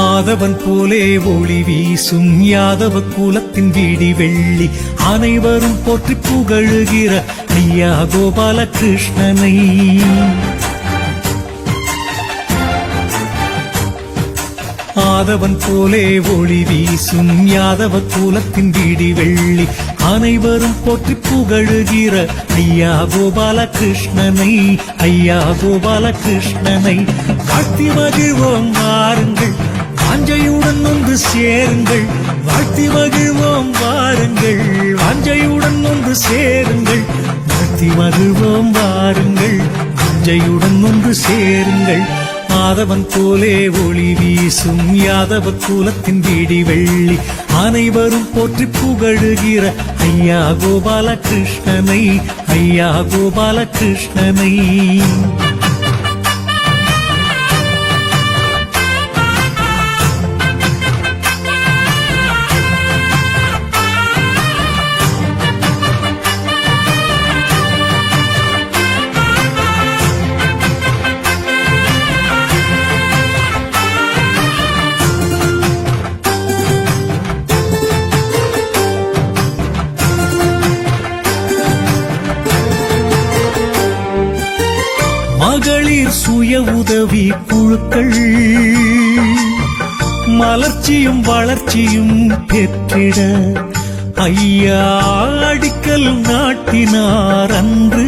ஆதவன் போலே ஒளி வீசும் யாதவ குலத்தின் விடி வெள்ளி அனைவரும் போற்றி புகழுகிற ஐயா கோபாலகிருஷ்ணனை. ஆதவன் போலே ஒளி வீசும் யாதவ குலத்தின் விடி வெள்ளி அனைவரும் போற்றி புகழுகிற ஐயா கோபாலகிருஷ்ணனை. ஐயா கோபாலகிருஷ்ணனை வாழ்த்தி மகிழ்வோம் வாருங்கள், வாஞ்சையுடன் ஒன்று சேருங்கள். வாழ்த்தி மகிழ்வோம் வாருங்கள், வாஞ்சையுடன் ஒன்று சேருங்கள். வாழ்த்தி மகிழ்வோம் வாருங்கள், வாஞ்சையுடன் ஒன்று சேருங்கள். ஆதவன் போலே ஒளி வீசும் யாதவ குலத்தின் விடி வெள்ளி அனைவரும் போற்றி புகழுகிற ஐயா கோபாலகிருஷ்ணனை. ஐயா கோபாலகிருஷ்ணனை. மகளிர் சுய உதவி குழுக்கள் மலர்ச்சியும் வளர்ச்சியும் பெற்றிட ஐயா அடிக்கல் நாட்டினார் அன்று.